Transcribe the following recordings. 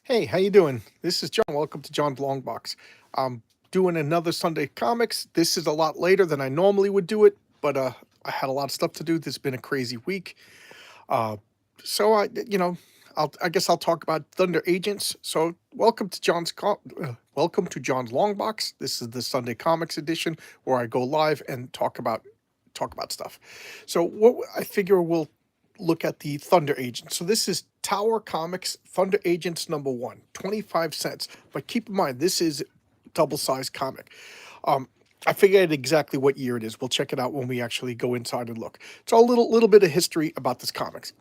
Hey, how you doing? This is John. Welcome to John's Long Box. I'm doing another Sunday comics. This is a lot later than I normally would do it, but I had a lot of stuff to do. This has been a crazy week. Uh, so I guess I'll talk about Thunder Agents. So welcome to John's Long Box. This is the Sunday Comics edition where I go live and talk about stuff. So what I figure we'll look at the Thunder Agents. So this is Tower Comics Thunder Agents number one, 25 cents. But keep in mind, this is double-sized comic. Um, I figured exactly what year it is. We'll check it out when we actually go inside and look. So a little bit of history about this comics.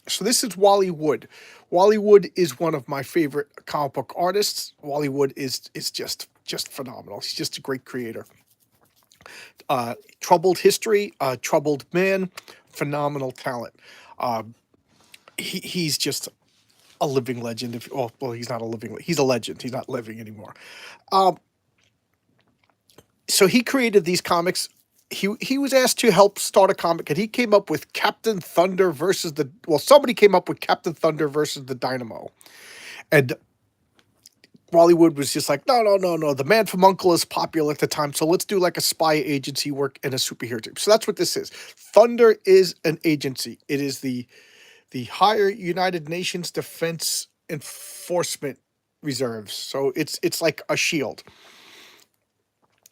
So this is Wally Wood. Wally Wood is one of my favorite comic book artists. Wally Wood is just phenomenal. He's just a great creator. Troubled history, troubled man, phenomenal talent. Uh, he's just a living legend. He's not a living. He's a legend. He's not living anymore. Um, so he created these comics. He was asked to help start a comic, and he came up with Captain Thunder versus the. Well, somebody came up with Captain Thunder versus the Dynamo, and Bollywood was just like, no, no, no, no. The Man from Uncle is popular at the time, so let's do like a spy agency work and a superhero team. So that's what this is. Thunder is an agency. It is the higher United Nations Defense Enforcement Reserves. So it's like a shield.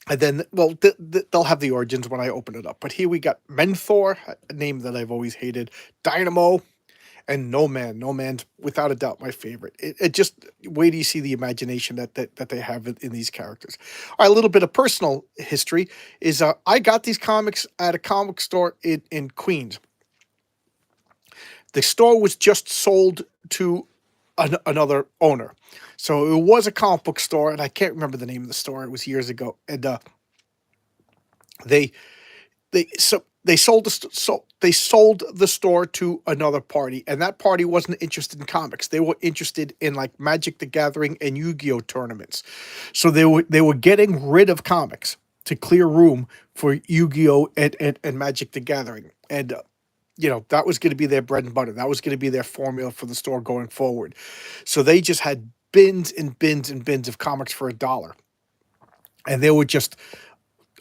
And then, well, they'll have the origins when I open it up. But here we got Menthor, a name that I've always hated, Dynamo, and No Man. No Man's without a doubt my favorite. It just wait do you see the imagination that they have in these characters. All right, a little bit of personal history is I got these comics at a comic store in Queens. The store was just sold to another owner. So it was a comic book store, and I can't remember the name of the store. It was years ago, and they they sold the store to another party, and that party wasn't interested in comics. They were interested in like Magic the Gathering and Yu-Gi-Oh tournaments. So they were getting rid of comics to clear room for Yu-Gi-Oh and Magic the Gathering, and that was going to be their bread and butter. That was going to be their formula for the store going forward. So they just had bins and bins and bins of comics for $1, and they were just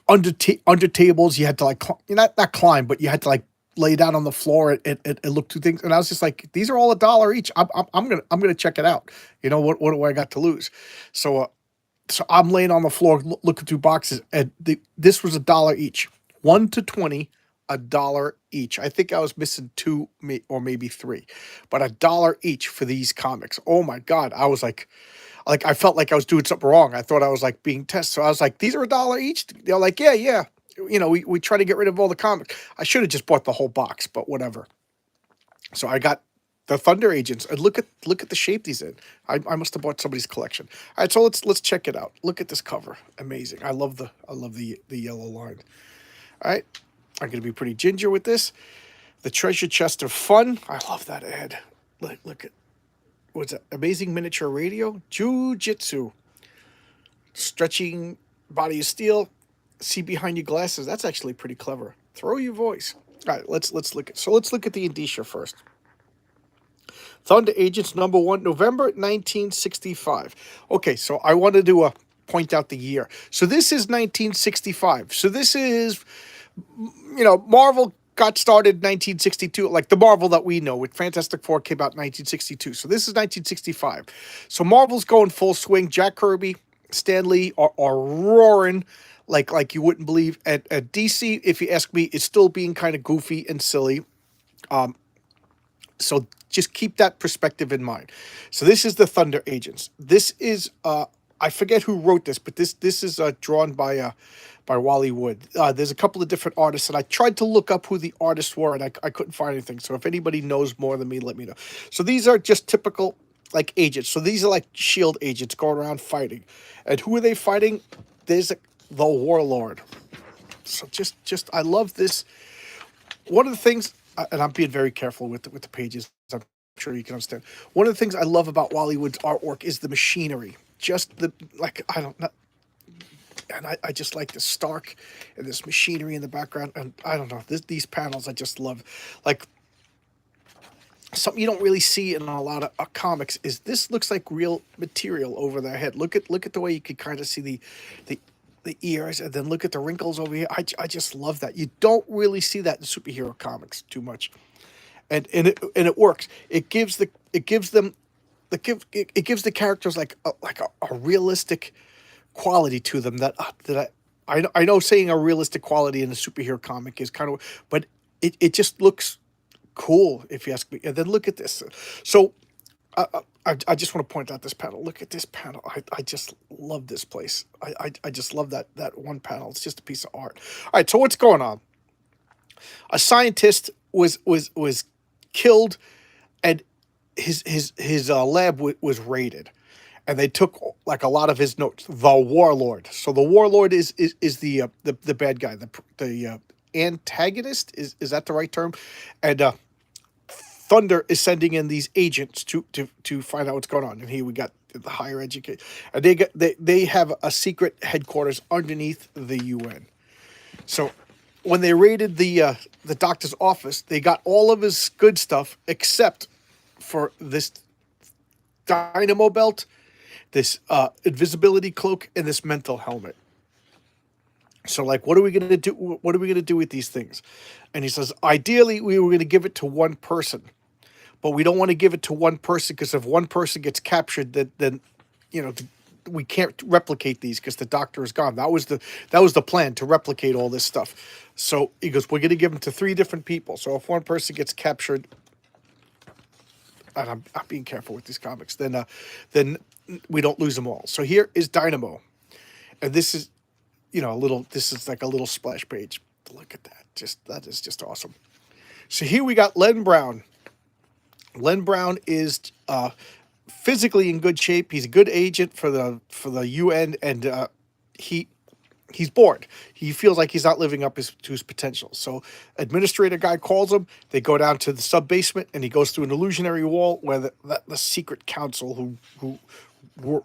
under tables. You had to like not climb, but you had to like lay down on the floor and look through things. And I was just like, these are all $1 each. I'm gonna check it out. What do I got to lose? So I'm laying on the floor looking through boxes, and this was $1 each, 1 to 20, $1 each. I think I was missing two, or maybe three, but $1 each for these comics. Oh my god! I was like I felt like I was doing something wrong. I thought I was like being tested. So I was like, these are $1 each. They're like, yeah, yeah. We try to get rid of all the comics. I should have just bought the whole box, but whatever. So I got the Thunder Agents, and look at the shape these in. I must have bought somebody's collection. All right, so let's check it out. Look at this cover, amazing. I love the yellow line. All right, I'm gonna be pretty ginger with this. The treasure chest of fun. I love that ad. Look at what's that? Amazing miniature radio. Jiu-jitsu. Stretching body of steel. See behind your glasses. That's actually pretty clever. Throw your voice. All right, let's look at the indicia first. Thunder Agents number one, November 1965. Okay, so I wanted to point out the year. So this is 1965. So this is, Marvel got started 1962, like the Marvel that we know with Fantastic Four came out in 1962. So this is 1965. So Marvel's going full swing. Jack Kirby, Stan Lee are roaring like you wouldn't believe. At DC, if you ask me, is still being kind of goofy and silly. So just keep that perspective in mind. So this is the Thunder Agents. This is I forget who wrote this, but this is drawn by Wally Wood. There's a couple of different artists, and I tried to look up who the artists were, and I couldn't find anything. So if anybody knows more than me, let me know. So these are just typical like agents. So these are like shield agents going around fighting, and who are they fighting? There's the Warlord. So just I love this. One of the things, and I'm being very careful with the pages. I'm sure you can understand. One of the things I love about Wally Wood's artwork is the machinery. Just the like I don't know, and I just like the Stark and this machinery in the background. And I don't know, these panels I just love. Like something you don't really see in a lot of comics is this looks like real material over their head. Look at the way you could kind of see the the ears, and then look at the wrinkles over here. I just love that. You don't really see that in superhero comics too much, and it works. It gives them it gives the characters like a realistic quality to them I know saying a realistic quality in a superhero comic is kind of, but it just looks cool if you ask me. And then look at this. So I just want to point out this panel. Look at this panel. I just love this place. I just love that one panel. It's just a piece of art. All right, so what's going on? A scientist was killed, and his lab was raided, and they took like a lot of his notes. The warlord. So the warlord is the bad guy. The antagonist is that the right term? And Thunder is sending in these agents to find out what's going on. And here we got the higher education, and they have a secret headquarters underneath the UN. So when they raided the doctor's office, they got all of his good stuff except for this dynamo belt, this invisibility cloak, and this mental helmet. So, like, what are we going to do? What are we going to do with these things? And he says, ideally, we were going to give it to one person, but we don't want to give it to one person because if one person gets captured, then you know, we can't replicate these because the doctor is gone. That was the plan, to replicate all this stuff. So he goes, we're going to give them to 3 different people. So if one person gets captured, and I'm being careful with these comics, then we don't lose them all. So here is Dynamo, and this is, you know, this is like a little splash page. Look at that. That is just awesome. So here we got Len Brown. Len Brown is physically in good shape. He's a good agent for the UN, and he's bored. He feels like he's not living up to his potential. So administrator guy calls him. They go down to the sub basement, and he goes through an illusionary wall where the secret council who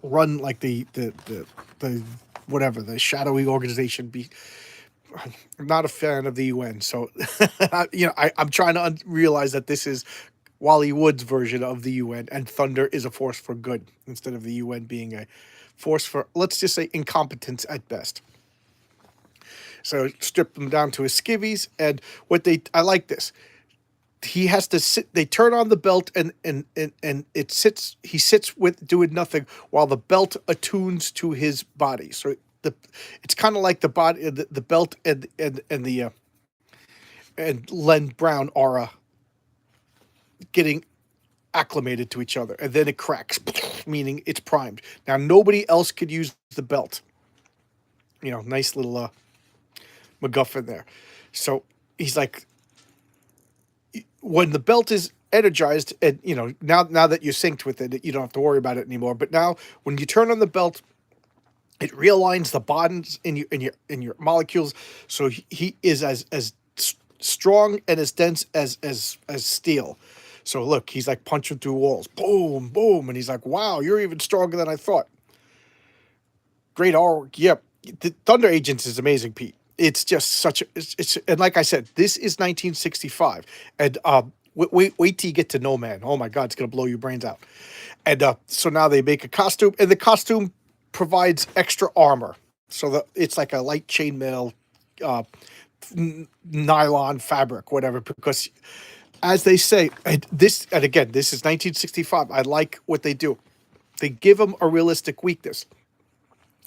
run like the whatever, the shadowy organization. I'm not a fan of the UN, so you know, I'm trying to realize that this is Wally Wood's version of the UN, and Thunder is a force for good instead of the UN being a force for, let's just say, incompetence at best. So strip them down to his skivvies, and I like this. He has to sit. They turn on the belt, and it sits. He sits with doing nothing while the belt attunes to his body. So it's kind of like the body, the belt, and Len Brown are getting acclimated to each other, and then it cracks, meaning it's primed. Now nobody else could use the belt. You know, nice little MacGuffin there. So he's like, when the belt is energized, and you know, now that you're synced with it, you don't have to worry about it anymore. But now, when you turn on the belt, it realigns the bonds in your molecules, so he is as strong and as dense as steel. So look, he's like punching through walls, boom, boom, and he's like, "Wow, you're even stronger than I thought." Great arc, yep. The Thunder Agents is amazing, Pete. It's just such a, it's and like I said, this is 1965, and wait till you get to No Man. Oh my God, it's gonna blow your brains out. And so now they make a costume, and the costume provides extra armor. So it's like a light chainmail, nylon fabric, whatever. Because, as they say, and again, this is 1965. I like what they do. They give them a realistic weakness.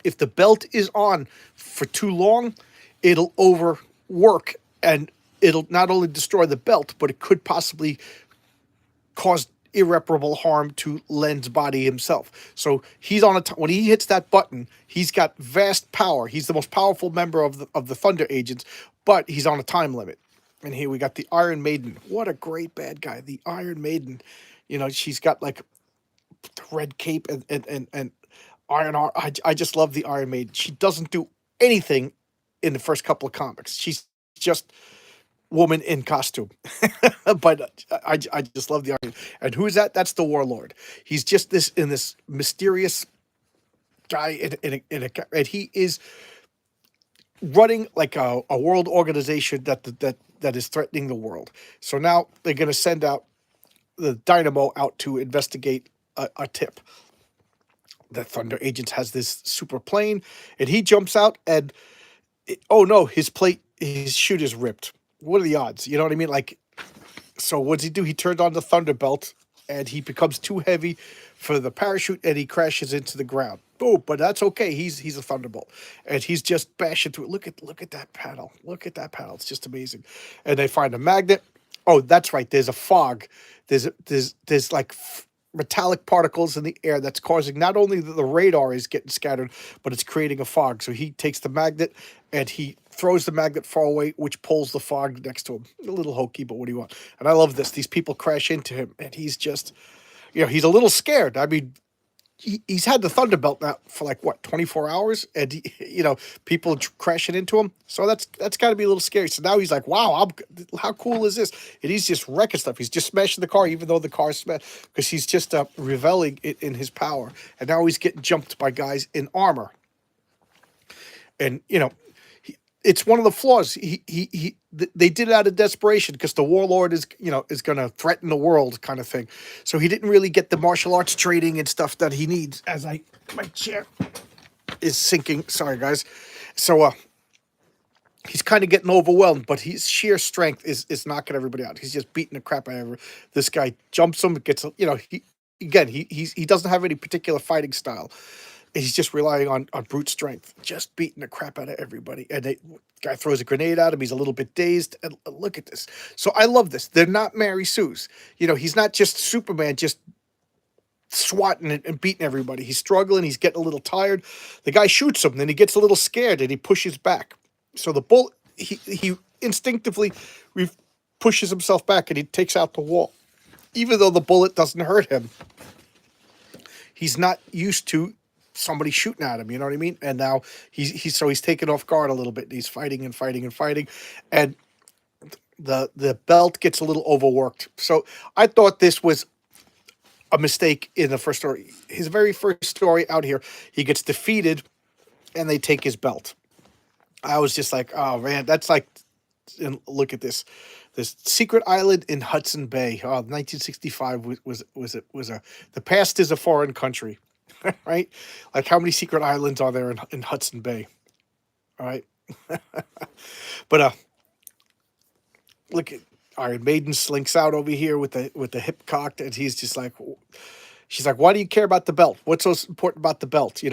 If the belt is on for too long, it'll overwork, and it'll not only destroy the belt, but it could possibly cause irreparable harm to Len's body himself. So he's on when he hits that button, he's got vast power. He's the most powerful member of the Thunder Agents, but he's on a time limit. And here we got the Iron Maiden. What a great bad guy, the Iron Maiden. You know, she's got like the red cape and iron arm. I just love the Iron Maiden. She doesn't do anything in the first couple of comics. She's just woman in costume. But I just love the Iron. And who is that? That's the Warlord. He's just this mysterious guy and he is running like a world organization that is threatening the world. So now they're going to send out the dynamo out to investigate a tip. The Thunder Agents has this super plane, and he jumps out, and oh no, his chute is ripped. What are the odds? You know what I mean? Like, so what does he do? He turned on the Thunderbelt, and he becomes too heavy for the parachute, and he crashes into the ground. Oh, but that's okay. He's a Thunderbolt, and he's just bashing through it. Look at that panel. Look at that panel. It's just amazing. And they find a magnet. Oh, that's right. There's a fog. There's like metallic particles in the air that's causing not only the radar is getting scattered, but it's creating a fog. So he takes the magnet and he throws the magnet far away, which pulls the fog next to him. A little hokey, but what do you want? And I love this. These people crash into him, and he's just, he's a little scared. I mean, he's had the Thunderbelt now for like what 24 hours, and people crashing into him. So that's got to be a little scary. So now he's like, wow, how cool is this? And he's just wrecking stuff. He's just smashing the car, even though the car's smashed, because he's just reveling in his power. And now he's getting jumped by guys in armor. And it's one of the flaws. They did it out of desperation because the warlord is going to threaten the world, kind of thing. So he didn't really get the martial arts training and stuff that he needs. My chair is sinking. Sorry, guys. So he's kind of getting overwhelmed, but his sheer strength is knocking everybody out. He's just beating the crap out of everyone. This guy jumps him, gets he doesn't have any particular fighting style. He's just relying on brute strength, just beating the crap out of everybody. And guy throws a grenade at him. He's a little bit dazed. And look at this. So I love this. They're not Mary Sue's. He's not just Superman, just swatting and beating everybody. He's struggling. He's getting a little tired. The guy shoots him. Then he gets a little scared and he pushes back. So the bullet, he instinctively pushes himself back and he takes out the wall. Even though the bullet doesn't hurt him, he's not used to somebody shooting at him, you know what I mean? And now he's taken off guard a little bit. He's fighting and fighting and fighting, and the belt gets a little overworked. So I thought this was a mistake in the first story. His very first story out here, he gets defeated, and they take his belt. I was just like, oh man, that's like, and look at this secret island in Hudson Bay. 1965 was the past is a foreign country. Right? Like, how many secret islands are there in Hudson Bay? All right. But look at Iron Maiden slinks out over here with the hip cocked, and he's just like, she's like, why do you care about the belt? What's so important about the belt?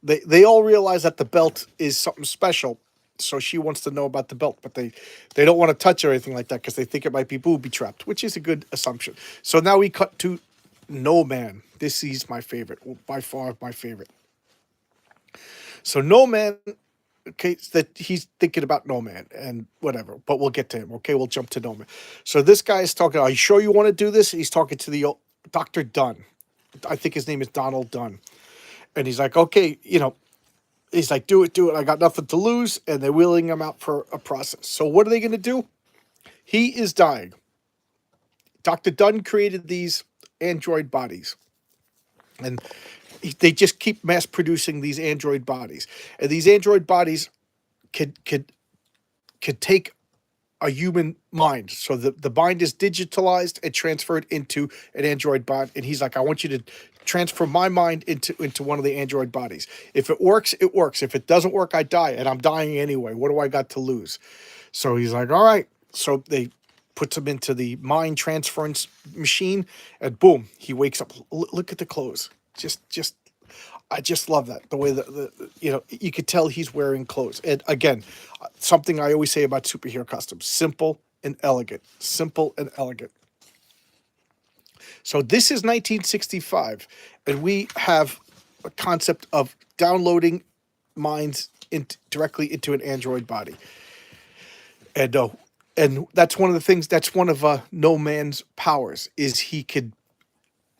They all realize that the belt is something special. So she wants to know about the belt, but they don't want to touch or anything like that because they think it might be booby trapped, which is a good assumption. So now we cut to No Man. This is my favorite, by far my favorite. So No Man, okay, that he's thinking about No Man and whatever, but we'll get to him. Okay, we'll jump to No Man. So this guy is talking. Are you sure you want to do this? He's talking to the Dr. Dunn. I think his name is Donald Dunn, and he's like, okay, he's like, do it. I got nothing to lose, and they're wheeling him out for a process. So what are they going to do? He is dying. Dr. Dunn created these android bodies, and they just keep mass producing these android bodies, and these android bodies could take a human mind. So the mind is digitalized and transferred into an android body, and he's like, I want you to transfer my mind into one of the android bodies. If it works, it works. If it doesn't work, I die, and I'm dying anyway. What do I got to lose? So he's like, all right. So they puts him into the mind transference machine, and boom, he wakes up. Look at the clothes. I just love that. The way that you could tell he's wearing clothes. And again, something I always say about superhero costumes: simple and elegant. Simple and elegant. So this is 1965, and we have a concept of downloading minds directly into an android body. And that's one of the things. That's one of No Man's powers, is he could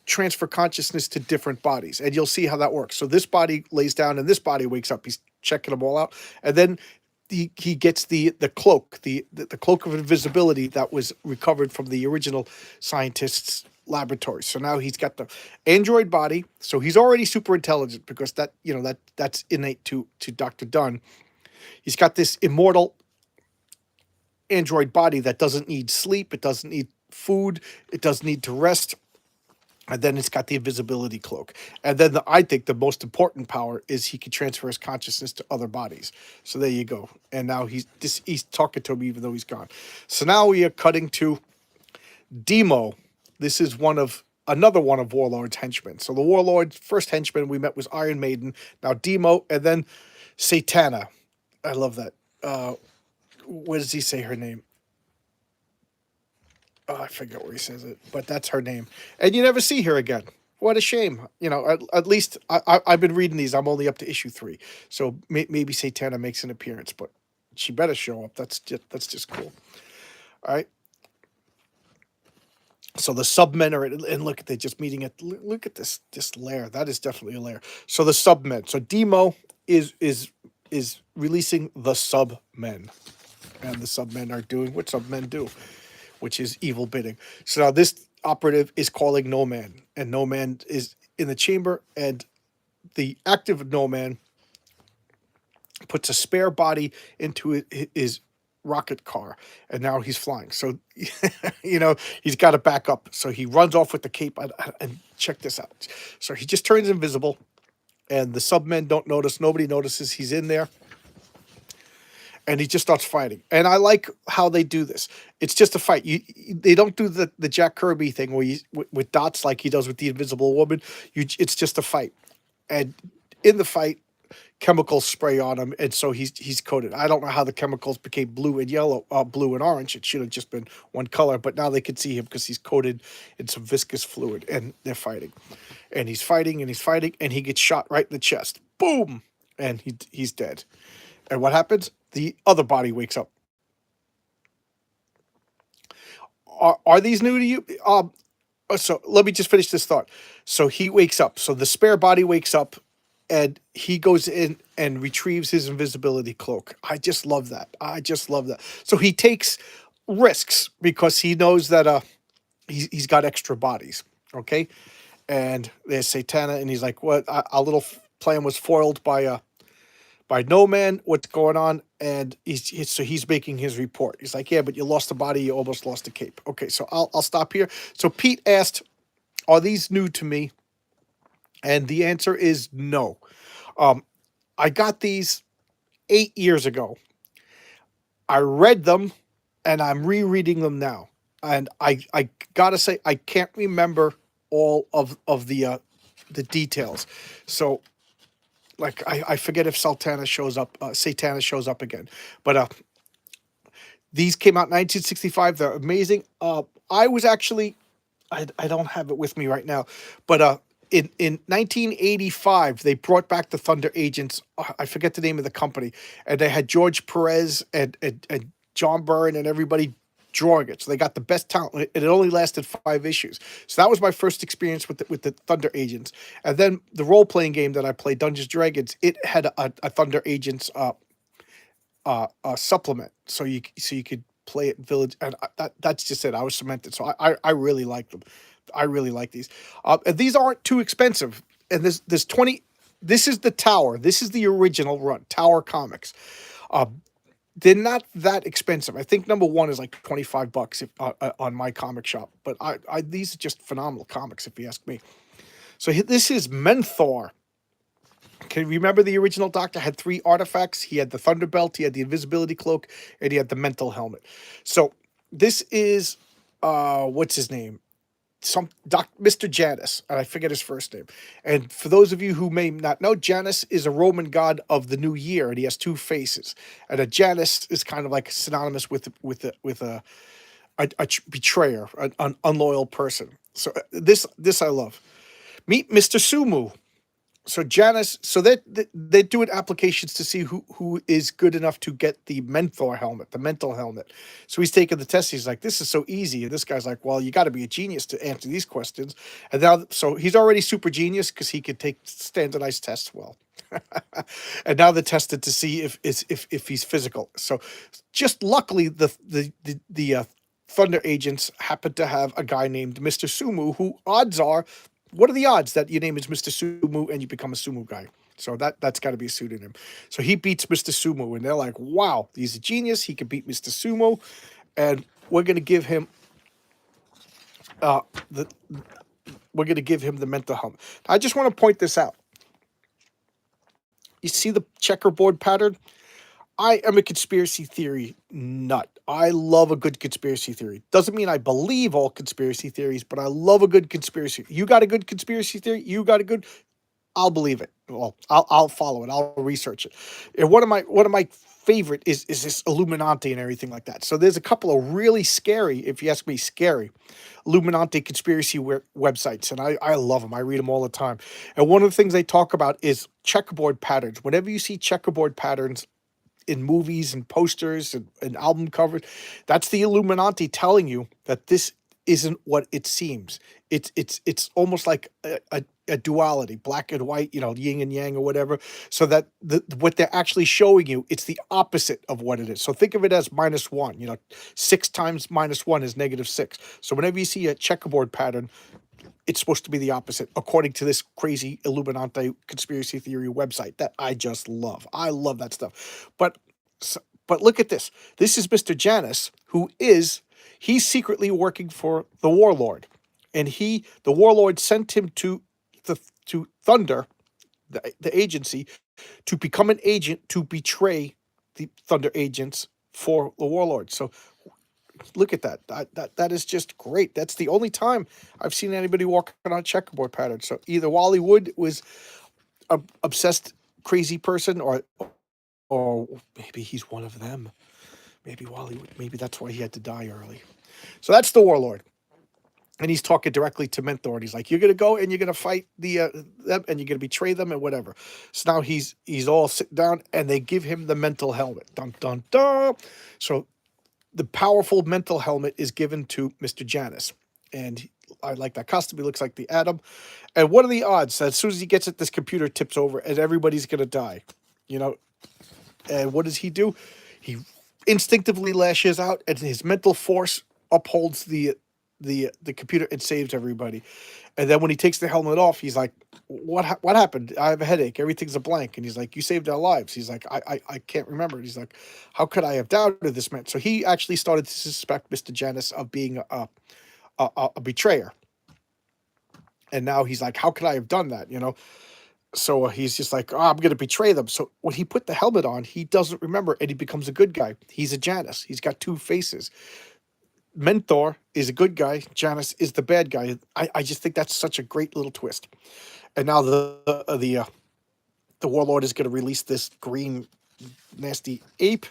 transfer consciousness to different bodies, and you'll see how that works. So this body lays down, and this body wakes up. He's checking them all out, and then he gets the cloak, the cloak of invisibility that was recovered from the original scientists' laboratory. So now he's got the android body. So he's already super intelligent because that's innate to Dr. Dunn. He's got this immortal android body that doesn't need sleep. It doesn't need food. It doesn't need to rest. And then it's got the invisibility cloak. And then I think the most important power is he can transfer his consciousness to other bodies. So there you go. And now he's talking to him even though he's gone. So now we are cutting to Demo. This is another one of Warlord's henchmen. So the Warlord's first henchman we met was Iron Maiden. Now Demo, and then Satana. I love that. What does he say her name? Oh, I forget where he says it, but that's her name. And you never see her again. What a shame. At least I've been reading these. I'm only up to issue 3. So maybe Satana makes an appearance, but she better show up. That's just cool. All right. So the submen are, and look, they're just meeting at, look at this lair. That is definitely a lair. So the submen. So Demo is releasing the submen. And the submen are doing what submen do, which is evil bidding. So now this operative is calling No Man, and No Man is in the chamber, and the active No Man puts a spare body into his rocket car, and now he's flying. So, he's got to back up. So he runs off with the cape, and check this out. So he just turns invisible, and the submen don't notice. Nobody notices he's in there. And he just starts fighting. And I like how they do this. It's just a fight. They don't do the Jack Kirby thing where with dots like he does with the Invisible Woman. It's just a fight. And in the fight, chemicals spray on him, and so he's coated. I don't know how the chemicals became blue and yellow, blue and orange. It should have just been one color, but now they can see him because he's coated in some viscous fluid, and they're fighting. And he's fighting, and he's fighting, and he gets shot right in the chest. Boom! And he's dead. And what happens? The other body wakes up. Are these new to you? So let me just finish this thought. So he wakes up. So the spare body wakes up, and he goes in and retrieves his invisibility cloak. I just love that. So he takes risks because he knows that he's got extra bodies. Okay, and there's Satana, and he's like, "What? Our little plan was foiled by No Man. What's going on?" And he's making his report. He's like, "Yeah, but you lost the body. You almost lost the cape." Okay, so I'll stop here. So Pete asked, "Are these new to me?" And the answer is no. I got these 8 years ago. I read them, and I'm rereading them now. And I gotta say, I can't remember all of the details. So, like, I forget if Satana shows up again. But these came out in 1965. They're amazing. I was actually, I don't have it with me right now, but in 1985 they brought back the Thunder Agents. I forget the name of the company, and they had George Perez and John Byrne and everybody drawing it. So they got the best talent, and it only lasted 5 issues. So that was my first experience with the Thunder Agents. And then the role playing game that I played, Dungeons and Dragons, it had a Thunder Agents supplement, so you could play it in Village, and that's just it. I was cemented, so I really like them. I really like these. And these aren't too expensive. And there's 20. This is the Tower. This is the original run, Tower Comics. They're not that expensive. I think number 1 is like $25 on my comic shop. But these are just phenomenal comics, if you ask me. So this is Menthor. Can you remember the original Doctor had 3 artifacts? He had the Thunder Belt, he had the Invisibility Cloak, and he had the Mental Helmet. So this is what's his name? Mr. Janus, and I forget his first name. And for those of you who may not know, Janus is a Roman god of the new year, and he has 2 faces. And a Janus is kind of like synonymous with a betrayer, an unloyal person. So this I love. Meet Mr. Sumu. So Janus, so they're doing applications to see who is good enough to get the Mentor helmet, the mental helmet. So he's taking the test. He's like, "This is so easy." And this guy's like, "Well, you got to be a genius to answer these questions." And now, so he's already super genius because he could take standardized tests well. And now they're tested to see if he's physical. So just luckily, the Thunder Agents happen to have a guy named Mr. Sumu, who odds are, what are the odds that your name is Mr. Sumu and you become a Sumu guy? So that's got to be a pseudonym. So he beats Mr. Sumu, and they're like, "Wow, he's a genius. He can beat Mr. Sumu, and we're going to give him Uh, the, we're going to give him the mental helmet. I just want to point this out. You see the checkerboard pattern? I am a conspiracy theory nut. I love a good conspiracy theory. Doesn't mean I believe all conspiracy theories, but I love a good conspiracy. You got a good conspiracy theory? You got a good? I'll believe it. Well, I'll follow it. I'll research it. And one of my favorite is this Illuminati and everything like that. So there's a couple of really scary, if you ask me, scary Illuminati conspiracy websites, and I love them. I read them all the time. And one of the things they talk about is checkerboard patterns. Whenever you see checkerboard patterns in movies and posters and album covers, that's the Illuminati telling you that this isn't what it seems. It's almost like a duality, black and white, yin and yang or whatever. So that what they're actually showing you, it's the opposite of what it is. So think of it as -1. 6 times -1 is -6. So whenever you see a checkerboard pattern, it's supposed to be the opposite, according to this crazy Illuminati conspiracy theory website that I just love. I love that stuff. But but look at this. This is Mr. Janus, he's secretly working for the warlord, and the warlord sent him to Thunder, the agency, to become an agent to betray the Thunder agents for the warlord. So look at that. That is just great. That's the only time I've seen anybody walking on a checkerboard pattern. So either Wally Wood was a obsessed crazy person, or maybe he's one of them. Maybe Wally Wood. Maybe that's why he had to die early. So that's the warlord, and he's talking directly to Menthor. And he's like, "You're gonna go and you're gonna fight them, and you're gonna betray them and whatever." So now he's all sit down, and they give him the mental helmet. Dun dun dun. So the powerful mental helmet is given to Mr. Janus. And I like that costume. He looks like the Atom. And what are the odds that as soon as he gets it, this computer tips over and everybody's going to die? You know, and what does he do? He instinctively lashes out, and his mental force upholds the computer and saves everybody. And then when he takes the helmet off, he's like, "What happened? I have a headache. Everything's a blank." And he's like, "You saved our lives." He's like, I can't remember." He's like, "How could I have doubted this man?" So he actually started to suspect Mr. Janus of being a betrayer. And now he's like, "How could I have done that?" So he's just like, "Oh, I'm going to betray them." So when he put the helmet on, he doesn't remember, and he becomes a good guy. He's a Janus. He's got two faces. Mentor is a good guy. Janus is the bad guy. I just think that's such a great little twist. And now the warlord is going to release this green nasty ape.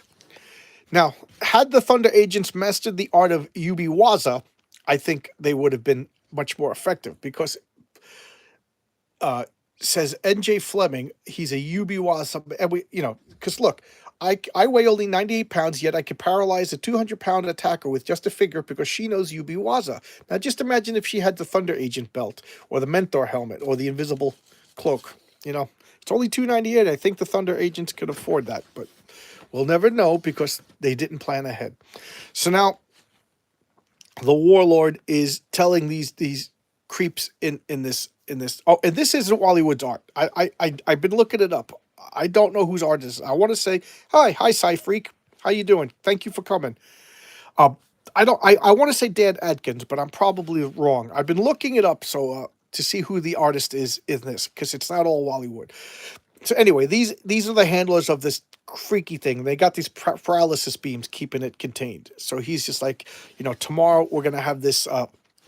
Now, had the Thunder agents mastered the art of Ubiwaza, I think they would have been much more effective, because uh, says N.J. Fleming, he's a Ubiwaza, and because look, I weigh only 98 pounds, yet I can paralyze a 200-pound attacker with just a finger because she knows Ubiwaza. Now, just imagine if she had the Thunder Agent belt, or the Mentor helmet, or the invisible cloak. It's only 298. I think the Thunder Agents could afford that, but we'll never know because they didn't plan ahead. So now, the warlord is telling these creeps in this. Oh, and this isn't Wally Wood's art. I've been looking it up. I don't know whose art this is. I want to say hi Sci Freak. How you doing? Thank you for coming. Um, I want to say Dan Adkins, but I'm probably wrong. I've been looking it up to see who the artist is in this, because it's not all Wally Wood. So anyway, these are the handlers of this freaky thing. They got these paralysis beams keeping it contained. So he's just like, tomorrow we're gonna have this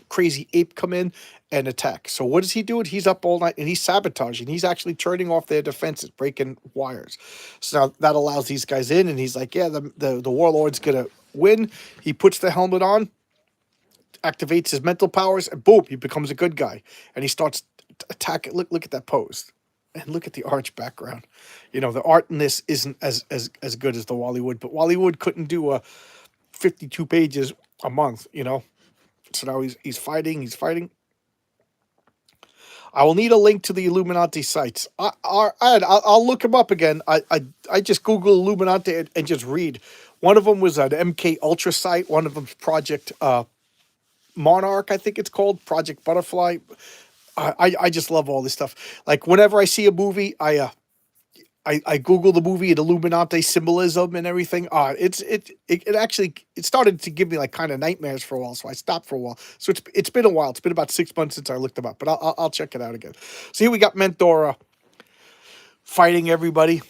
crazy ape come in and attack. So what is he doing? He's up all night and he's sabotaging. He's actually turning off their defenses, breaking wires. So now that allows these guys in, and he's like, yeah, the warlord's gonna win. He puts the helmet on, activates his mental powers, and boom, he becomes a good guy. And he starts attacking. Look at that pose. And look at the arch background. The art in this isn't as good as the Wally Wood, but Wally Wood couldn't do 52 pages a month, So now he's fighting. I will need a link to the Illuminati sites. I'll look them up again. I just Google Illuminati and just read. One of them was an MK Ultra site. One of them's Project Monarch, I think it's called, Project Butterfly. I just love all this stuff. Like whenever I see a movie, I Googled the movie and Illuminati symbolism and everything. It actually it started to give me like kind of nightmares for a while, so I stopped for a while. So it's been a while. It's been about 6 months since I looked them up, but I'll check it out again. So here we got Mentora fighting everybody,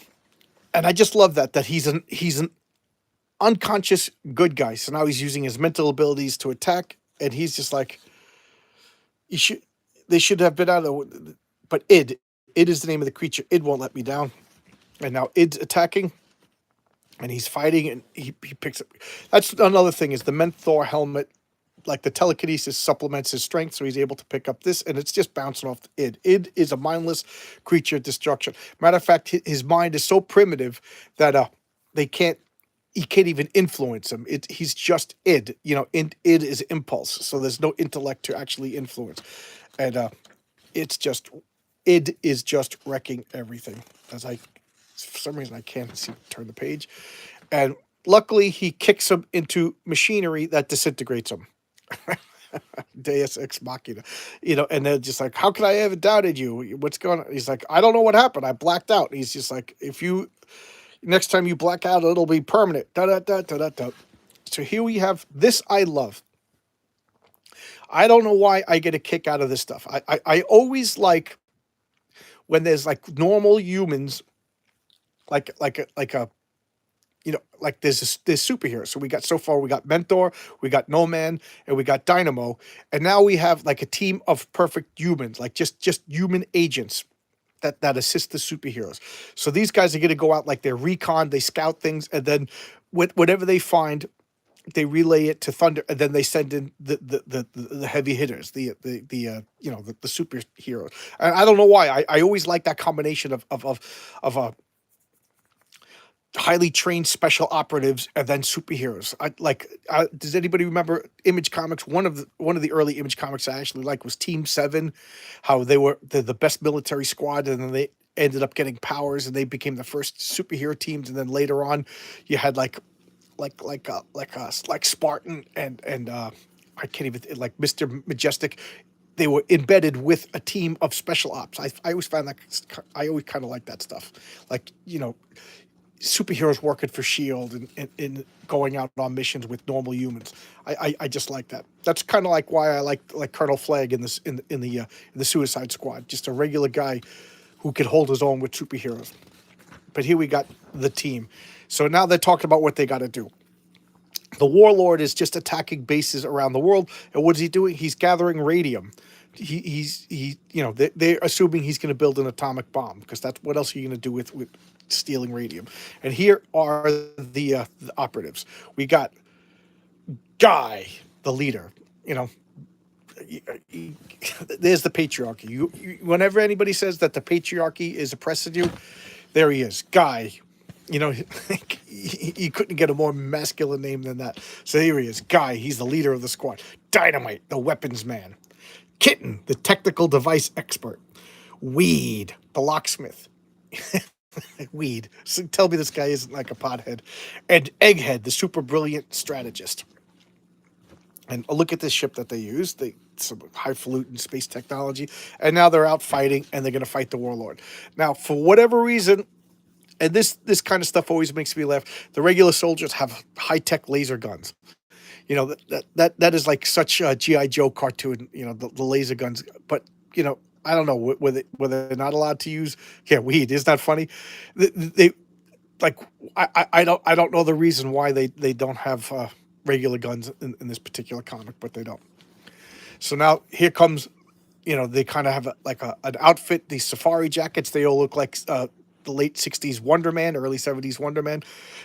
and I just love that he's an unconscious good guy. So now he's using his mental abilities to attack, and he's just like, you should they should have been out of, but id is the name of the creature. Id won't let me down, and now id's attacking, and he's fighting, and he picks up. That's another thing is the Menthor helmet, like the telekinesis supplements his strength, so he's able to pick up this, and it's just bouncing off the id. Id is a mindless creature of destruction. Matter of fact, his mind is so primitive that they can't he can't even influence him. He's just id. Id is impulse, so there's no intellect to actually influence, and it's just id is just wrecking everything. As I, for some reason, I can't see turn the page, and luckily he kicks him into machinery that disintegrates him. Deus ex machina, and they're just like, "How could I ever doubted you? What's going on?" He's like, "I don't know what happened. I blacked out." And he's just like, "If you next time you black out, it'll be permanent." Da da da da da da. So here we have this. I love. I don't know why I get a kick out of this stuff. I always like when there's like normal humans, like a like there's superheroes. So we got Mentor, we got No Man, and we got Dynamo, and now we have like a team of perfect humans, like just human agents that assist the superheroes. So these guys are going to go out like they're recon, they scout things, and then whatever they find, they relay it to Thunder, and then they send in the heavy hitters, the superheroes. And I don't know why I always like that combination of a highly trained special operatives and then superheroes. Does anybody remember Image Comics? One of the early Image Comics I actually liked was Team 7, how they were the best military squad, and then they ended up getting powers and they became the first superhero teams. And then later on, you had like Spartan and I can't even, like Mr. Majestic. They were embedded with a team of special ops. I always found that, I always kind of like that stuff. Like, superheroes working for Shield and going out on missions with normal humans. I just like that. That's kind of like why I like Colonel Flag in this in the Suicide Squad. Just a regular guy who could hold his own with superheroes. But here we got the team. So now they're talking about what they got to do. The Warlord is just attacking bases around the world, and what is he doing? He's gathering radium. They're assuming he's going to build an atomic bomb, because that's what else are you going to do with stealing radium? And here are the operatives. We got Guy, the leader. There's the patriarchy. Whenever anybody says that the patriarchy is oppressing you, there he is, Guy. You couldn't get a more masculine name than that. So here he is, Guy. He's the leader of the squad. Dynamite, the weapons man. Kitten, the technical device expert. Weed, the locksmith. Weed. So tell me this guy isn't like a pothead. And Egghead, the super brilliant strategist. And look at this ship that they use. Some highfalutin space technology. And now they're out fighting, and they're going to fight the Warlord. Now, for whatever reason, and this kind of stuff always makes me laugh, the regular soldiers have high-tech laser guns. That is like such a G.I. Joe cartoon, the laser guns. But, I don't know, whether they're not allowed to use, weed. Isn't that funny? They like, I don't know the reason why they don't have regular guns in this particular comic, but they don't. So now here comes, they kind of have an outfit, these safari jackets. They all look like the late 60s Wonder Man, early 70s Wonder Man.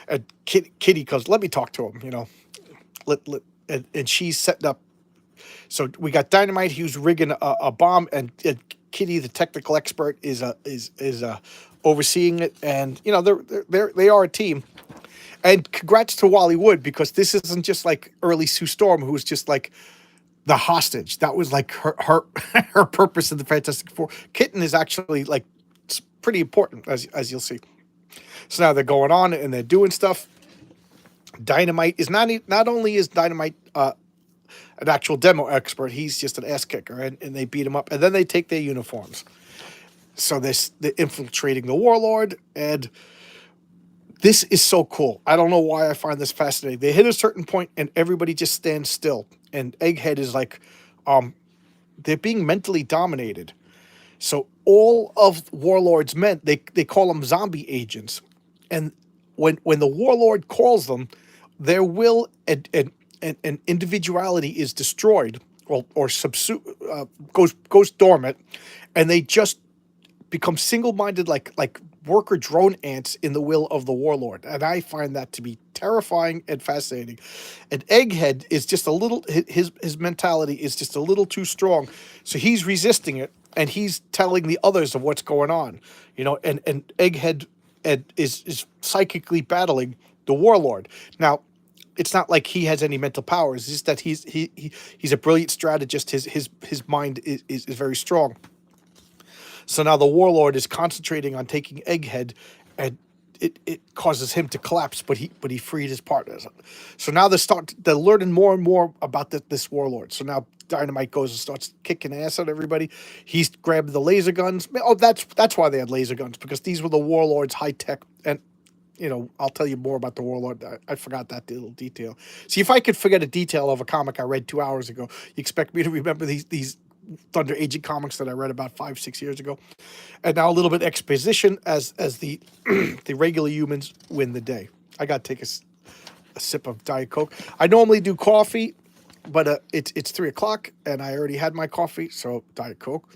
And Kitty goes, let me talk to him, and she's setting up. So we got Dynamite, who's rigging a bomb, and Kitty, the technical expert, is overseeing it. And they are a team. And congrats to Wally Wood, because this isn't just like early Sue Storm, who was just like the hostage. That was like her her purpose in the Fantastic Four. Kitten is actually like pretty important, as you'll see. So now they're going on and they're doing stuff. Dynamite is not only is Dynamite an actual demo expert, he's just an ass kicker, and they beat him up, and then they take their uniforms. So they're infiltrating the warlord, and this is so cool. I don't know why I find this fascinating. They hit a certain point, and everybody just stands still. And Egghead is like, they're being mentally dominated. So all of Warlord's men, they call them zombie agents, and when the Warlord calls them, their will and individuality is destroyed or goes dormant, and they just become single-minded like worker drone ants in the will of the warlord, and I find that to be terrifying and fascinating. And Egghead is just a little, his mentality is just a little too strong, so he's resisting it, and he's telling the others of what's going on, and Egghead is psychically battling the warlord. Now, it's not like he has any mental powers. It's just that he's a brilliant strategist. His mind is very strong. So now the warlord is concentrating on taking Egghead, and it causes him to collapse. But he freed his partners. So now they're learning more and more about this warlord. So now Dynamite goes and starts kicking ass at everybody. He's grabbed the laser guns. Oh, that's why they had laser guns, because these were the warlord's high tech. And I'll tell you more about the warlord. I forgot that little detail. See, if I could forget a detail of a comic I read 2 hours ago, you expect me to remember these Thunder Agent comics that I read about 5-6 years ago, and now a little bit exposition as the the regular humans win the day. I got to take a sip of Diet Coke. I normally do coffee, but it's 3 o'clock and I already had my coffee, so Diet Coke.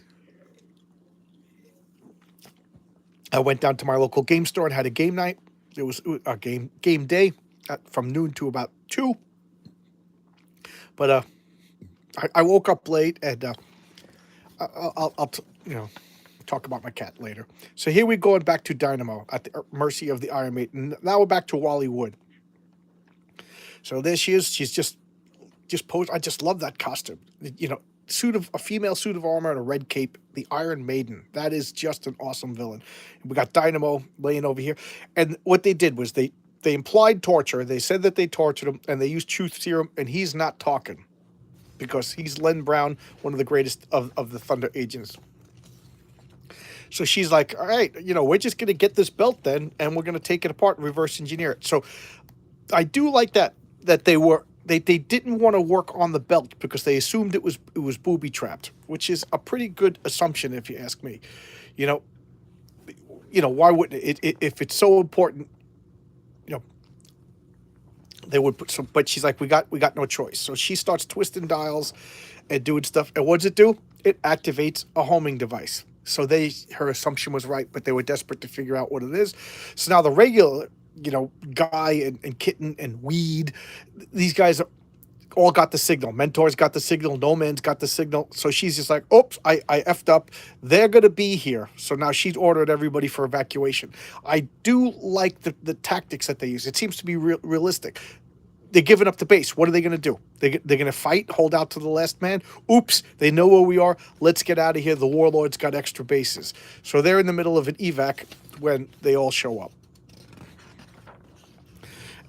I went down to my local game store and had a game night. It was a game day from noon to about 2. But I woke up late, and I'll talk about my cat later. So here we go back to Dynamo at the mercy of the Iron Maiden. Now we're back to Wally Wood. So there she is. She's just posed. I just love that costume. A female suit of armor and a red cape. The Iron Maiden. That is just an awesome villain. We got Dynamo laying over here, and what they did was they implied torture. They said that they tortured him, and they used truth serum, and he's not talking because he's Len Brown, one of the greatest of the Thunder agents. So she's like, all right, we're just going to get this belt then, and we're going to take it apart and reverse engineer it. So I do like that they didn't want to work on the belt because they assumed it was booby trapped, which is a pretty good assumption if you ask me. Why wouldn't it if it's so important? They would put some, but she's like, we got no choice. So she starts twisting dials and doing stuff. And what does it do? It activates a homing device. So her assumption was right, but they were desperate to figure out what it is. So now the regular, Guy and Kitten and Weed, these guys all got the signal. Mentor's got the signal. No Man's got the signal. So she's just like, oops, I effed up. They're going to be here. So now she's ordered everybody for evacuation. I do like the tactics that they use. It seems to be realistic. They're giving up the base. What are they going to do? They're going to fight, hold out to the last man? Oops, they know where we are. Let's get out of here. The warlord's got extra bases. So they're in the middle of an evac when they all show up.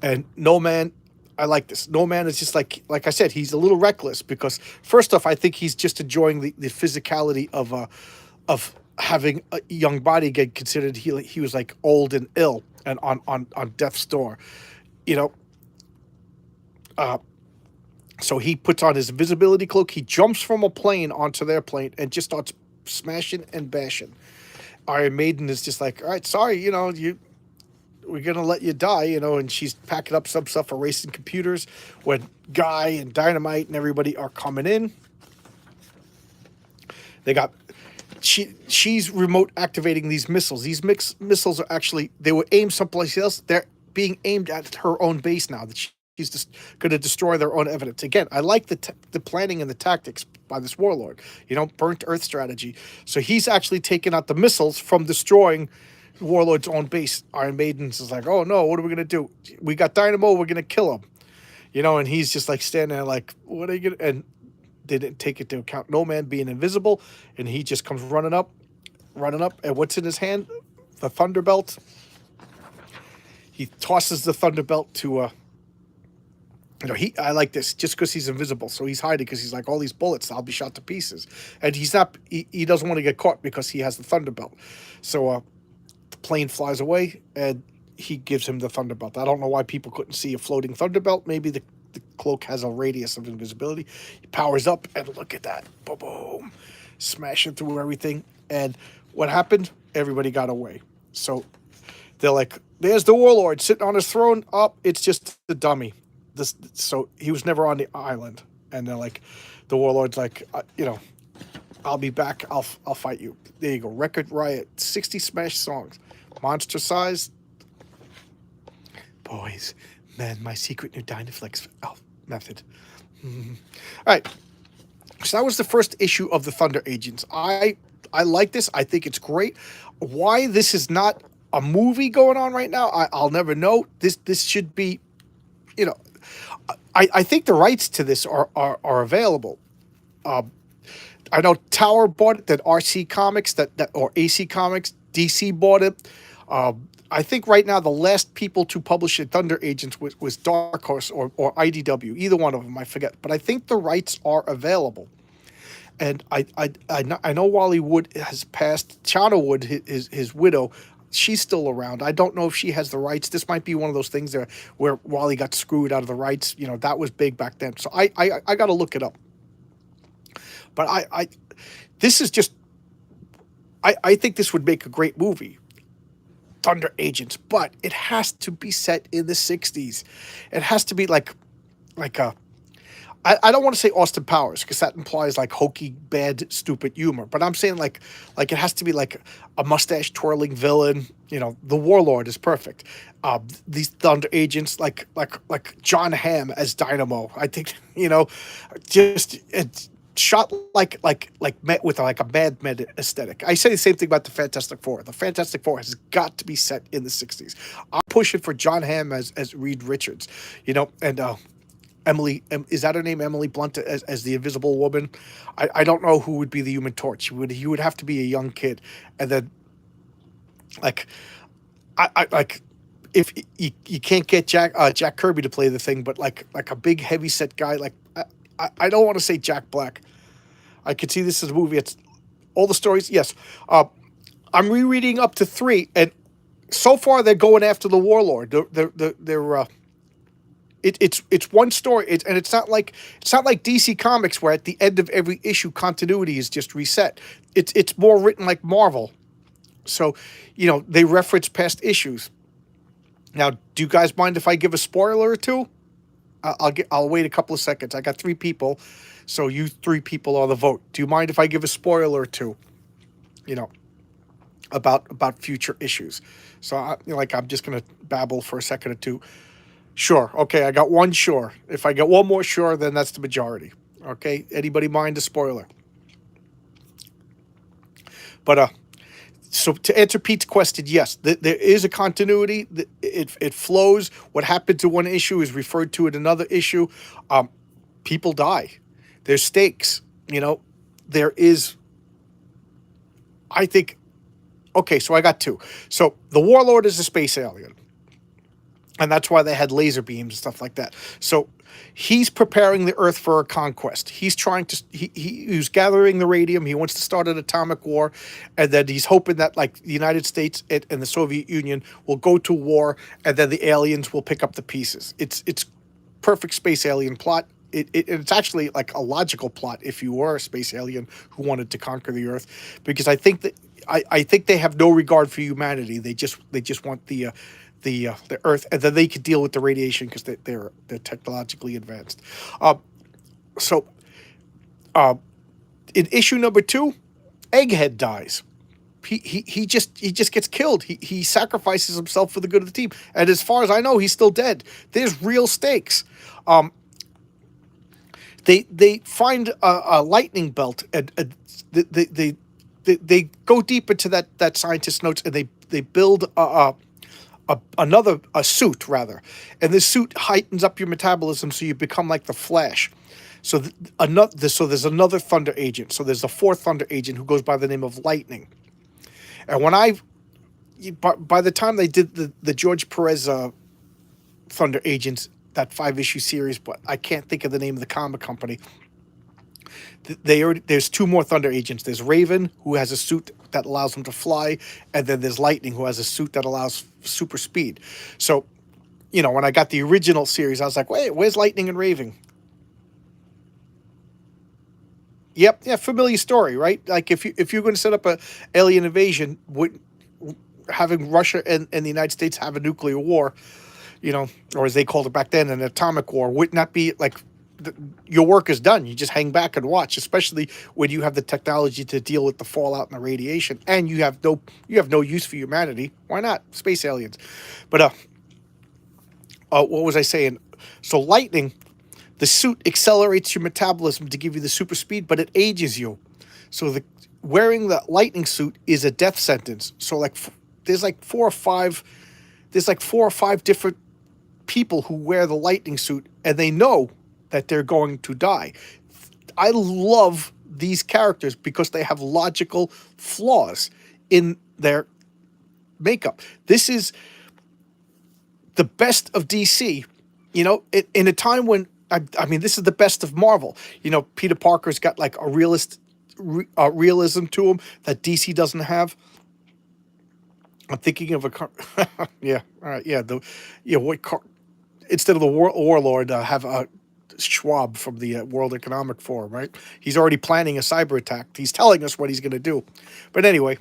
And No Man, I like this. No Man is just like I said, he's a little reckless because first off, I think he's just enjoying the physicality of having a young body get considered. He was like old and ill and on death's door, So he puts on his invisibility cloak. He jumps from a plane onto their plane and just starts smashing and bashing. Iron Maiden is just like, all right, sorry, we're going to let you die, and she's packing up some stuff, erasing computers when Guy and Dynamite and everybody are coming in. She's remote activating these missiles. These missiles are actually, they were aimed someplace else. They're being aimed at her own base now. That she's just going to destroy their own evidence. Again, I like the planning and the tactics by this warlord. Burnt earth strategy. So he's actually taking out the missiles from destroying warlord's own base. Iron Maiden's is like, oh no, what are we gonna do? We got Dynamo, we're gonna kill him. And he's just like standing there like, what are you gonna? And they didn't take into account No Man being invisible, and he just comes running up, and what's in his hand? The Thunderbelt. He tosses the Thunderbelt to I like this just because he's invisible, so he's hiding because he's like all these bullets, I'll be shot to pieces, and he's not. He doesn't want to get caught because he has the Thunderbelt. So the plane flies away, and he gives him the Thunderbelt. I don't know why people couldn't see a floating Thunderbelt. Maybe the cloak has a radius of invisibility. He powers up, and look at that, boom, boom, smashing through everything. And what happened? Everybody got away. So they're like, "There's the warlord sitting on his throne. Up, it's just the dummy." So he was never on the island, and they're like, the warlord's like, I'll be back. I'll fight you. There you go. Record Riot, 60 smash songs, monster size. Boys, man, my secret new Dynaflex method. Mm-hmm. All right. So that was the first issue of the Thunder Agents. I like this. I think it's great. Why this is not a movie going on right now, I'll never know. This should be, you know, I think the rights to this are available. I know Tower bought it, that RC Comics, that or AC Comics, DC bought it. I think right now the last people to publish it, Thunder Agents, was Dark Horse or IDW, either one of them, I forget. But I think the rights are available. And I know Wally Wood has passed. Chana Wood, his widow, she's still around. I don't know if she has the rights. This might be one of those things there where Wally got screwed out of the rights. That was big back then. So I got to look it up. But this is just, I think this would make a great movie, Thunder Agents. But it has to be set in the 60s. It has to be like a, I don't want to say Austin Powers because that implies like hokey, bad, stupid humor. But I'm saying like it has to be like a mustache twirling villain. The Warlord is perfect. These Thunder Agents like John Hamm as Dynamo. I think just it's shot like met with like a Mad Men aesthetic. I say the same thing about the Fantastic Four. The Fantastic Four has got to be set in the 60s. I'm pushing for John Hamm as Reed Richards. And Emily, is that her name? Emily Blunt as the Invisible Woman. I don't know who would be the Human Torch. He would have to be a young kid, and then I if you can't get Jack Kirby to play the Thing, but like a big heavy set guy. I don't want to say Jack Black. I could see this as a movie. It's all the stories. Yes, I'm rereading up to 3, and so far they're going after the Warlord. They're It's one story, and it's not like DC Comics where at the end of every issue continuity is just reset. It's more written like Marvel, so they reference past issues. Now, do you guys mind if I give a spoiler or two? I'll wait a couple of seconds. I got 3 people, so you 3 people are the vote. Do you mind if I give a spoiler or two? About future issues. So I'm just gonna babble for a second or two. Sure. Okay, I got 1 sure. If I get 1 more sure, then that's the majority. Okay? Anybody mind a spoiler? But so to answer Pete's question, yes, there is a continuity. It flows. What happened to one issue is referred to in another issue. People die. There's stakes. There is. I think. Okay, so I got 2. So the Warlord is a space alien. And that's why they had laser beams and stuff like that. So he's preparing the Earth for a conquest. He's trying to, he's gathering the radium. He wants to start an atomic war. And then he's hoping that like the United States and the Soviet Union will go to war, and then the aliens will pick up the pieces. It's perfect space alien plot. It's actually like a logical plot if you were a space alien who wanted to conquer the Earth, because I think that I think they have no regard for humanity. They just want the Earth, and then they could deal with the radiation because they're technologically advanced. So in issue number 2, Egghead dies. He just gets killed. He sacrifices himself for the good of the team. And as far as I know, he's still dead. There's real stakes. They find a lightning belt, and they go deep into that scientist's notes, and they build another suit rather, and this suit heightens up your metabolism so you become like the Flash. So there's another Thunder Agent. So there's a 4th Thunder Agent who goes by the name of Lightning. And by the time they did the George Perez Thunder Agents, that 5 issue series, but I can't think of the name of the comic company. They already, there's two more Thunder agents. There's Raven, who has a suit that allows him to fly, and then there's Lightning, who has a suit that allows super speed. So, when I got the original series, I was like, wait, where's Lightning and Raven? Yep, yeah, familiar story, right? Like if you're going to set up a alien invasion, would having Russia and the United States have a nuclear war, or as they called it back then, an atomic war, wouldn't that be like your work is done? You just hang back and watch, especially when you have the technology to deal with the fallout and the radiation, and you have no use for humanity. Why not space aliens? But what was I saying? So Lightning, the suit accelerates your metabolism to give you the super speed, but it ages you. So wearing the Lightning suit is a death sentence. So there's like four or five different people who wear the Lightning suit, and they know that they're going to die. I love these characters because they have logical flaws in their makeup. This is the best of DC, in a time when I mean, this is the best of Marvel. Peter Parker's got like a realism to him that DC doesn't have. I'm thinking of yeah, all right, yeah, instead of the warlord, have a Schwab from the World Economic Forum, right? He's already planning a cyber attack. He's telling us what he's going to do. But anyway,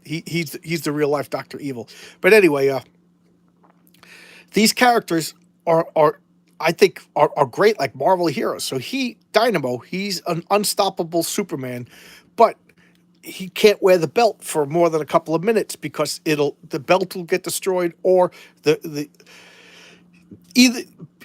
he's the real life Doctor Evil. But anyway, these characters are I think are great, like Marvel heroes. So Dynamo, he's an unstoppable Superman, but he can't wear the belt for more than a couple of minutes because the belt will get destroyed, or the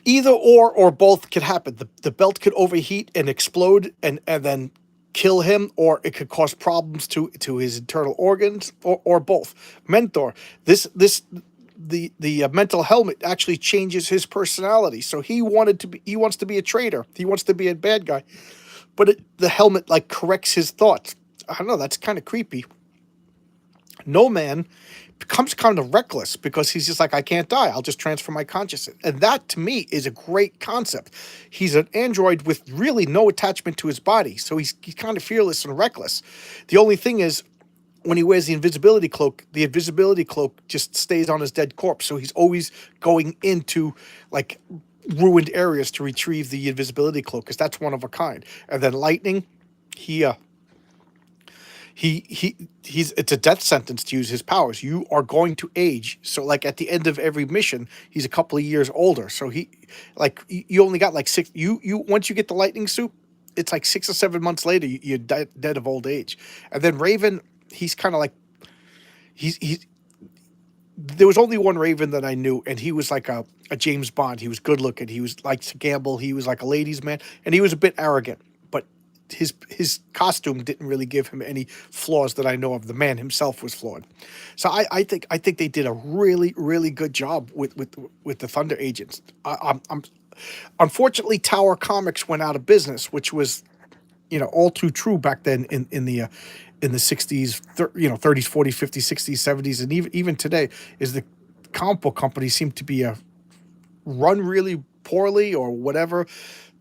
either or both could happen. The belt could overheat and explode and then kill him, or it could cause problems to his internal organs, or both. Mentor, the mental helmet actually changes his personality. So he wants to be a traitor. He wants to be a bad guy, but the helmet like corrects his thoughts. I don't know. That's kind of creepy. No Man becomes kind of reckless because he's just like, I can't die. I'll just transfer my consciousness. And that, to me, is a great concept. He's an android with really no attachment to his body. So he's kind of fearless and reckless. The only thing is, when he wears the invisibility cloak just stays on his dead corpse. So he's always going into, like, ruined areas to retrieve the invisibility cloak, because that's one of a kind. And then Lightning, it's a death sentence to use his powers. You are going to age. So like at the end of every mission, he's a couple of years older. So you only got like six. Once you get the Lightning suit, it's like 6 or 7 months later you're dead of old age. And then Raven, he's kind of like he's. There was only one Raven that I knew, and he was like a James Bond. He was good looking. He was like to gamble. He was like a ladies' man, and he was a bit arrogant. But his costume didn't really give him any flaws that I know of. The man himself was flawed. So I think they did a really, really good job with the Thunder Agents. I'm unfortunately, Tower Comics went out of business, which was all too true back then in the 60s, 30s, 40s, 50s, 60s, 70s, and even today, is the comic book companies seem to be run really poorly or whatever,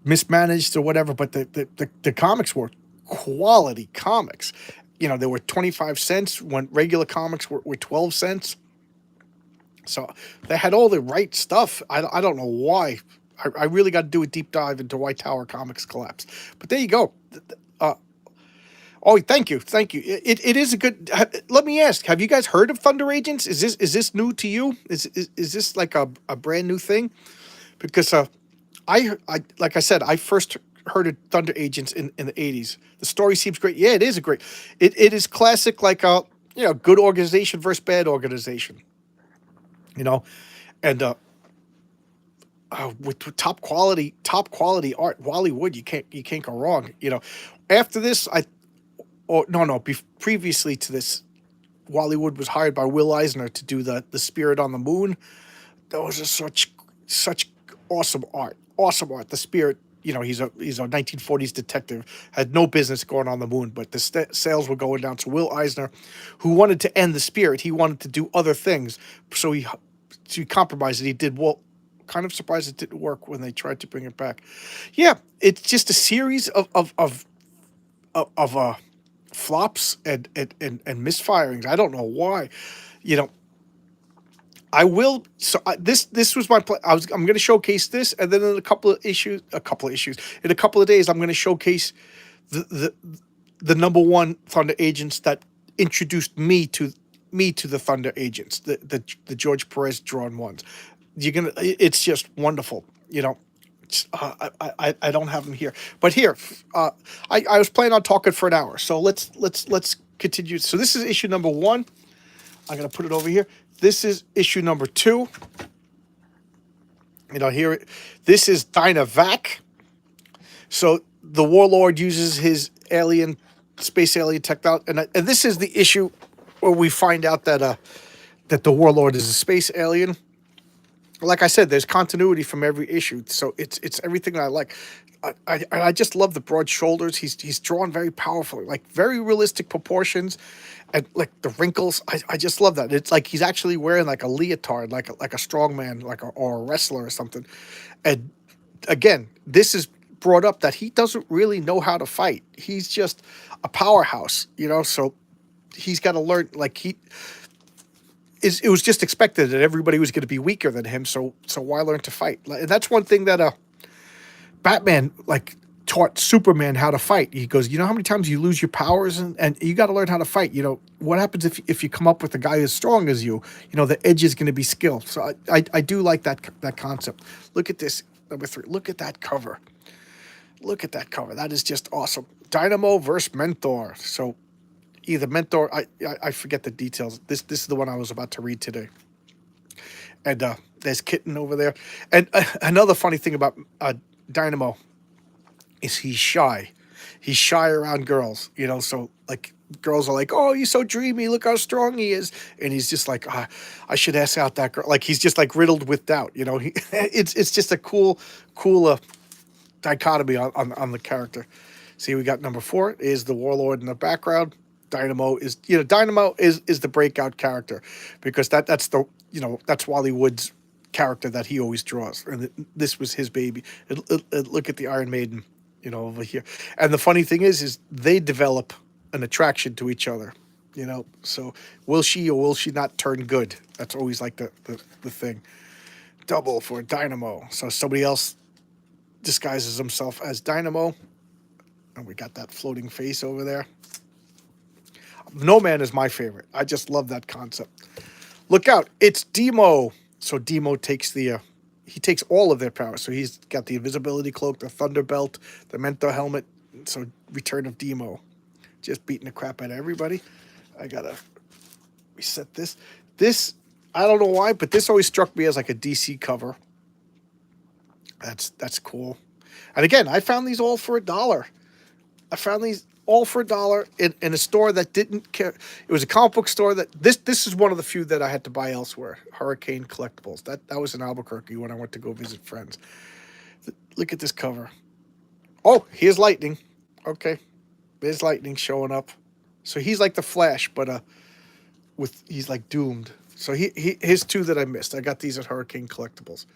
mismanaged or whatever. But the comics were quality comics. They were 25 cents when regular comics were 12 cents. So they had all the right stuff. I don't know why. I really got to do a deep dive into why Tower Comics collapsed. But there you go. Oh, thank you. It is a good. Let me ask: have you guys heard of Thunder Agents? Is this new to you? Is this like a brand new thing? Because I like I said, I first heard of Thunder Agents in the 80s. The story seems great. Yeah, it is a great. It is classic, like good organization versus bad organization. And with top quality art, Wally Wood, you can't go wrong. After this, previously to this, Wally Wood was hired by Will Eisner to do the Spirit on the Moon. Those are such awesome art. Awesome art. The Spirit, he's a 1940s detective, had no business going on the moon, but the sales were going down. So Will Eisner, who wanted to end the Spirit, he wanted to do other things. So he compromised, and he did kind of surprised it didn't work when they tried to bring it back. Yeah, it's just a series of flops and misfirings. I don't know why. You know, I will. So this was my plan. I'm going to showcase this, and then in a couple of issues, in a couple of days, I'm going to showcase the the the number one Thunder agents that introduced me to the Thunder agents, the George Perez drawn ones. You're gonna. It's just wonderful. I don't have them here, but here, I was planning on talking for an hour, so let's continue. So this is issue number one. I'm gonna put it over here. This is issue number two. Here, this is Dynavac. So the Warlord uses his space alien technology, and this is the issue where we find out that the Warlord is a space alien. Like I said, there's continuity from every issue, so it's everything that I like. I just love the broad shoulders. He's drawn very powerfully, like very realistic proportions, and like the wrinkles. I just love that. It's like he's actually wearing like a leotard, like a strongman, or a wrestler or something. And again, this is brought up that he doesn't really know how to fight. He's just a powerhouse, So he's got to learn. It was just expected that everybody was going to be weaker than him. So why learn to fight? And that's one thing that Batman taught Superman how to fight. He goes, how many times you lose your powers, and you got to learn how to fight. What happens if you come up with a guy as strong as you? The edge is going to be skill. So I do like that concept. Look at this, number 3. Look at that cover. Look at that cover. That is just awesome. Dynamo versus Mentor. So either Mentor, I forget the details. This is the one I was about to read today. And there's Kitten over there. And another funny thing about Dynamo is he's shy. He's shy around girls, so girls are like, "Oh, he's so dreamy. Look how strong he is." And he's just like, I should ask out that girl. He's just riddled with doubt, it's just a cool dichotomy on the character. See, we got number 4 is the Warlord in the background. Dynamo is the breakout character, because that's Wally Wood's character that he always draws, and this was his baby. Look at the Iron Maiden, over here. And the funny thing is they develop an attraction to each other, So will she or will she not turn good? That's always the thing. Double for Dynamo. So somebody else disguises himself as Dynamo, and we got that floating face over there. No Man is my favorite. I just love that concept. Look out, it's Demo. So Demo takes he takes all of their powers. So he's got the invisibility cloak, the thunder belt, the Mentor helmet. So Return of Demo. Just beating the crap out of everybody. I gotta reset this. This, I don't know why, but this always struck me as like a DC cover. That's cool. And again, I found these all for $1. I found these all for $1 in a store that didn't care. It was a comic book store that this is one of the few that I had to buy elsewhere. Hurricane Collectibles. That was in Albuquerque when I went to go visit friends. Look at this cover. Oh, here's Lightning. Okay, there's Lightning showing up. So he's like the Flash, but he's like doomed. So here's 2 that I missed. I got these at Hurricane Collectibles.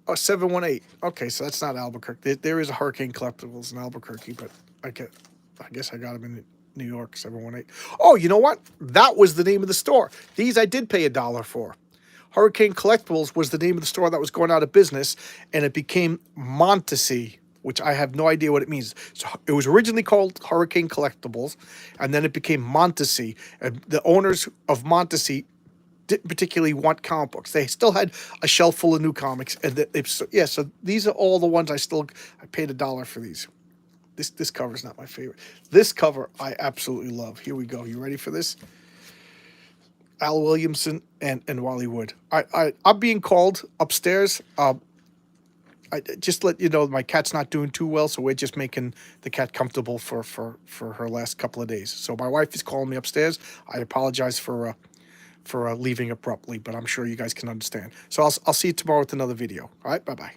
Oh, 718. Okay, so that's not Albuquerque. There is a Hurricane Collectibles in Albuquerque, but I guess I got them in New York, 718. Oh, you know what? That was the name of the store. These I did pay $1 for. Hurricane Collectibles was the name of the store that was going out of business, and it became Montesey, which I have no idea what it means. So it was originally called Hurricane Collectibles, and then it became Montesey. And the owners of Montesey didn't particularly want comic books. They still had a shelf full of new comics, and so these are all the ones I paid $1 for these. This cover is not my favorite. This cover I absolutely love. Here we go. You ready for this? Al Williamson and Wally Wood. I'm being called upstairs. I just let you know my cat's not doing too well, so we're just making the cat comfortable for her last couple of days. So my wife is calling me upstairs. I apologize for leaving abruptly, but I'm sure you guys can understand. So I'll see you tomorrow with another video. All right, bye-bye.